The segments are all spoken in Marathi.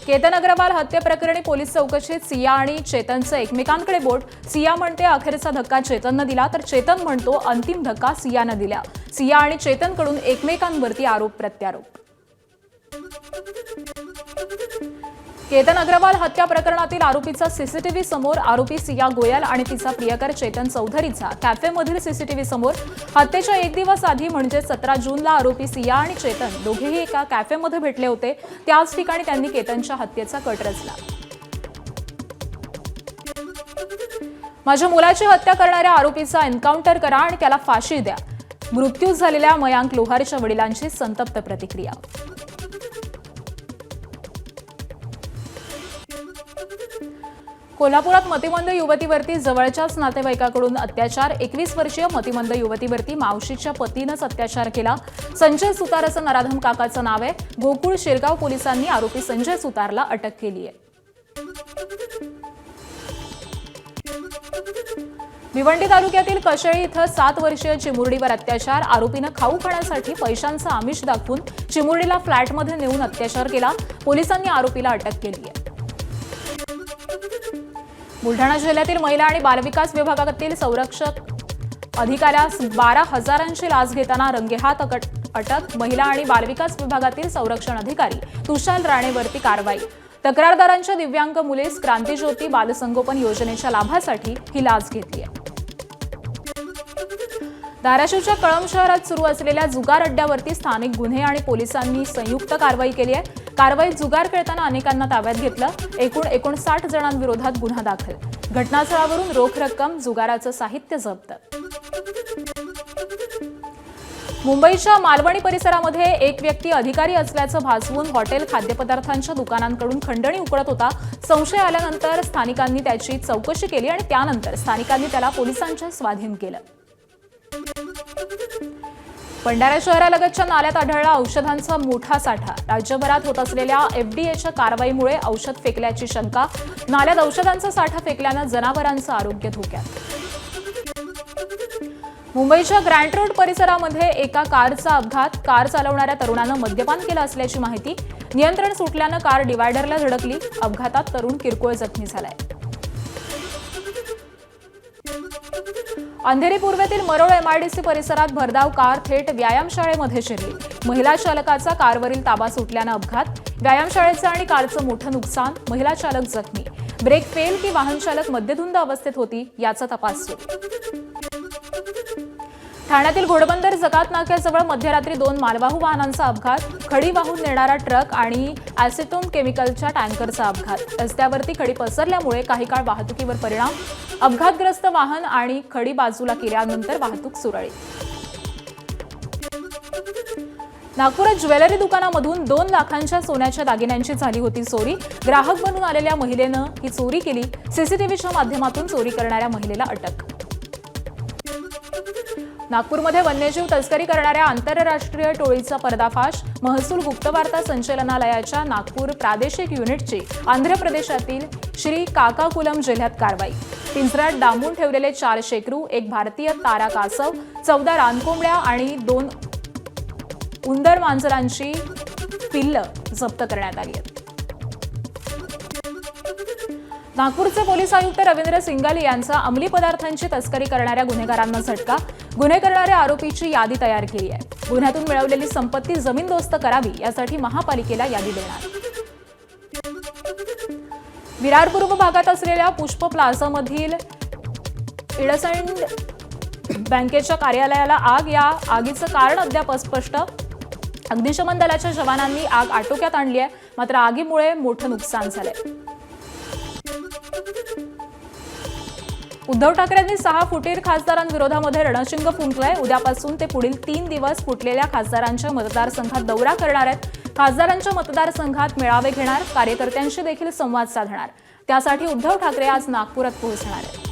केतन अग्रवाल हत्येप्रकरणी पोलीस चौकशीत सिया आणि चेतनचं एकमेकांकडे बोट। सिया म्हणते अखेरचा धक्का चेतननं दिला, तर चेतन म्हणतो अंतिम धक्का सियानं दिला। सिया आणि चेतनकडून एकमेकांवरती आरोप प्रत्यारोप। केतन अग्रवाल हत्या प्रकरणातील आरोपीचा सीसीटीव्ही समोर। आरोपी सिया गोयल आणि तिचा प्रियकर चेतन चौधरीचा कॅफेमधील सीसीटीव्ही समोर। हत्येच्या एक दिवस आधी म्हणजे 17 जूनला आरोपी सिया आणि चेतन दोघेही एका कॅफेमध्ये भेटले होते। त्याच ठिकाणी त्यांनी केतनच्या हत्येचा कट रचला। माझ्या मुलाची हत्या करणाऱ्या आरोपीचा एन्काउंटर करा आणि त्याला फाशी द्या। मृत्यू झालेल्या मयांक लोहारच्या वडिलांची संतप्त प्रतिक्रिया। कोल्हापुरात मतिमंद युवतीवरती जवळच्याच नातेवाईकाकडून अत्याचार। 21 वर्षीय मतिमंद युवतीवरती मावशीच्या पतीनंच अत्याचार केला। संजय सुतार असं नराधम काकाचं नाव आहे। गोकुळ शिरगाव पोलिसांनी आरोपी संजय सुतारला अटक केली आहे। भिवंडी तालुक्यातील कशेळी इथं 7 वर्षीय चिमुरडीवर अत्याचार। आरोपीनं खाऊ खाण्यासाठी पैशांचं आमिष दाखवून चिमुरडीला फ्लॅटमध्ये नेऊन अत्याचार केला। पोलिसांनी आरोपीला अटक केली आहे। बुलढाणा जिल्ह्यातील महिला आणि बालविकास विभागातील संरक्षक अधिकाऱ्यास 12,000ची लाच घेताना रंगेहात अटक। महिला आणि बालविकास विभागातील संरक्षण अधिकारी तुषार राणेवरती कारवाई। तक्रारदारांच्या दिव्यांग मुलीस क्रांतिज्योती बालसंगोपन योजनेच्या लाभासाठी ही लाच घेतली आहे। धाराशिवच्या कळंब शहरात सुरू असलेल्या जुगार अड्ड्यावरती स्थानिक गुन्हे आणि पोलिसांनी संयुक्त कारवाई केली आहे। कारवाईत जुगार खेळताना अनेकांना ताब्यात घेतलं। एकूण 59 जणांविरोधात गुन्हा दाखल। घटनास्थळावरून रोख रक्कम, जुगाराचं साहित्य जप्त। मुंबईच्या मालवणी परिसरामध्ये एक व्यक्ती अधिकारी असल्याचं भासवून हॉटेल खाद्यपदार्थांच्या दुकानांकडून खंडणी उकळत होता। संशय आल्यानंतर स्थानिकांनी त्याची चौकशी केली आणि त्यानंतर स्थानिकांनी त्याला पोलिसांच्या स्वाधीन केलं। भंडारा शहरालगतच्या नाल्यात आढळला औषधांचा मोठा साठा। राज्यभरात होत असलेल्या एफडीएच्या कारवाईमुळे औषध फेकल्याची शंका। नाल्यात औषधांचा साठा फेकल्यानं जनावरांचं आरोग्य धोक्यात। मुंबईच्या ग्रँट रोड परिसरामध्ये एका कारचा अपघात। कार चालवणाऱ्या तरुणानं मद्यपान केलं असल्याची माहिती। नियंत्रण सुटल्यानं कार डिवायडरला धडकली। अपघातात तरुण किरकोळ जखमी झालाय। अंधेरी पूर्वेतील मरोळ एमआयडीसी परिसरात भरधाव कार थेट व्यायामशाळेमध्ये शिरली। महिला चालकाचा कारवरील ताबा सुटल्यानं अपघात। व्यायामशाळेचं आणि कारचं मोठं नुकसान। महिला चालक जखमी। ब्रेक फेल की वाहन चालक मद्यधुंद अवस्थेत होती याचा तपास सुरू। ठाण्यातील घोडबंदर जकात नाक्याजवळ मध्यरात्री 2 मालवाहू वाहनांचा अपघात। खडी वाहून नेणारा ट्रक आणि ॲसिटोन केमिकलच्या टँकरचा अपघात। रस्त्यावरती खडी पसरल्यामुळे काही काळ वाहतुकीवर परिणाम। अपघातग्रस्त वाहन आणि खडी बाजूला केल्यानंतर वाहतूक सुरळीत। नागपुरात ज्वेलरी दुकानामधून 2 लाखांच्या सोन्याच्या दागिन्यांची झाली होती चोरी। ग्राहक बनून आलेल्या महिलेनं ही चोरी केली। सीसीटीव्हीच्या माध्यमातून चोरी करणाऱ्या महिलेला अटक। नागपूरमध्ये वन्यजीव तस्करी करणाऱ्या आंतरराष्ट्रीय टोळीचा पर्दाफाश। महसूल गुप्तवार्ता संचालनालयाच्या नागपूर प्रादेशिक युनिटची आंध्र प्रदेशातील श्री काकाकुलम जिल्ह्यात कारवाई। पिंजऱ्यात डांबून ठेवलेले 4 शेकरू, 1 भारतीय तारा कासव, 14 रानकोंबड्या आणि 2 उंदर मांजरांची पिल्लं जप्त करण्यात आली आहेत। नागपूरचे पोलीस आयुक्त रवींद्र सिंघल यांचा अंमली पदार्थांची तस्करी करणाऱ्या गुन्हेगारांना झटका। गुन्हे करणाऱ्या आरोपीची यादी तयार केली आहे। गुन्ह्यातून मिळवलेली संपत्ती जमीनदोस्त करावी यासाठी महापालिकेला यादी देणार। विरार पूर्व भागात असलेल्या पुष्प प्लाझामधील इडसंड बँकेच्या कार्यालयाला आग। या आगीचं कारण अद्याप अस्पष्ट। अग्निशमन दलाच्या जवानांनी आग आटोक्यात आणली आहे, मात्र आगीमुळे मोठं नुकसान झालंय। उद्धव ठाकरेंनी 6 फुटीर खासदारांविरोधामध्ये रणशिंग फुंकलंय। उद्यापासून ते पुढील 3 दिवस फुटलेल्या खासदारांच्या मतदारसंघात दौरा करणार आहेत। खासदारांच्या मतदारसंघात मेळावे घेणार, कार्यकर्त्यांशी देखील संवाद साधणार। त्यासाठी उद्धव ठाकरे आज नागपुरात पोहोचणार आहेत।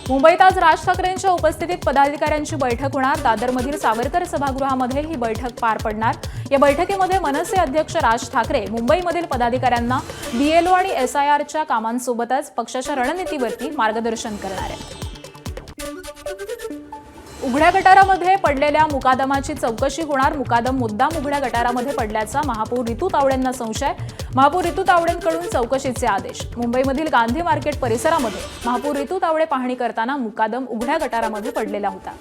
मुंबईत आज राज ठाकरेंच्या उपस्थितीत पदाधिकाऱ्यांची बैठक होणार। दादरमधील सावरकर सभागृहामध्ये ही बैठक पार पडणार। या बैठकीमध्ये मनसे अध्यक्ष राज ठाकरे मुंबईमधील पदाधिकाऱ्यांना बीएलओ आणि एसआयआरच्या कामांसोबतच पक्षाच्या रणनीतीवरती मार्गदर्शन करणार आहेत। उघड्या गटारामध्ये पडलेल्या मुकादमाची चौकशी होणार. मुकादम मुद्दाम उघड्या गटारामध्ये पडल्याचा महापौर रितू तावडेंना संशय. महापौर रितू तावडेंकडून चौकशीचे आदेश. मुंबईमधील गांधी मार्केट परिसरामध्ये महापौर रितू तावडे पाहणी करताना मुकादम उघड्या गटारामध्ये पडलेला होता.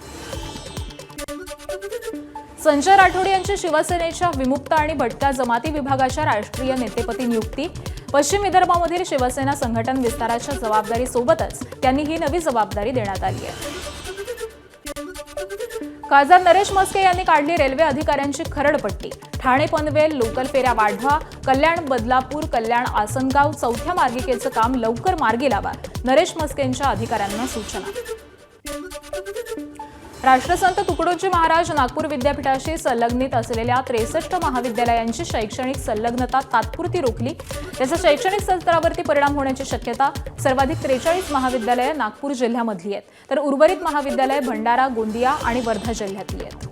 संजय राठोड यांची शिवसेनेच्या विमुक्त आणि भटक्या जमाती विभागाच्या राष्ट्रीय नेतेपदी नियुक्ती. पश्चिम विदर्भामधील शिवसेना संघटन विस्ताराच्या जबाबदारीसोबतच त्यांनी ही नवी जबाबदारी देण्यात आली आहे. खासदार नरेश म्हस्के यांनी काढली रेल्वे अधिकाऱ्यांची खरडपट्टी. ठाणे पनवेल लोकल फेऱ्या वाढवा. कल्याण बदलापूर कल्याण आसनगाव चौथ्या मार्गिकेचं काम लवकर मार्गी लावा. नरेश म्हस्केंच्या अधिकाऱ्यांना सूचना. राष्ट्रसंत तुकडोजी महाराज नागपूर विद्यापीठाशी संलग्नित असलेल्या 63 महाविद्यालयांची शैक्षणिक संलग्नता तात्पुरती रोखली. त्याचा शैक्षणिक स्तरावरती परिणाम होण्याची शक्यता. सर्वाधिक 43 महाविद्यालये नागपूर जिल्ह्यामधली आहेत, तर उर्वरित महाविद्यालये भंडारा, गोंदिया आणि वर्धा जिल्ह्यातली आहेत.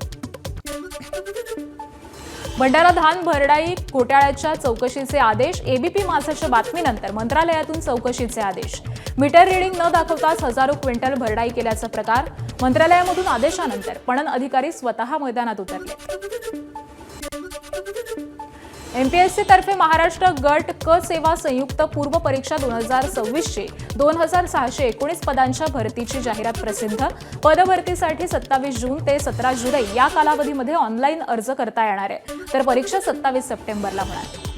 भंडारा धान भरडाई घोटाळ्याच्या चौकशीचे आदेश. एबीपी माझाच्या बातमीनंतर मंत्रालयातून चौकशीचे आदेश. मीटर रिडिंग न दाखवताच हजारो क्विंटल भरडाई केल्याचा प्रकार. मंत्रालयामधून आदेशानंतर पणन अधिकारी स्वतः मैदानात उतरले. एमपीएससी तर्फे महाराष्ट्र गट क सेवा संयुक्त पूर्व परीक्षा 2026ची 2619 पदांच्या भरतीची जाहिरात प्रसिद्ध. पदभरतीसाठी 27 जून ते 17 जुलै या कालावधीमध्ये ऑनलाईन अर्ज करता येणार आहे, तर परीक्षा 27 सप्टेंबरला होणार.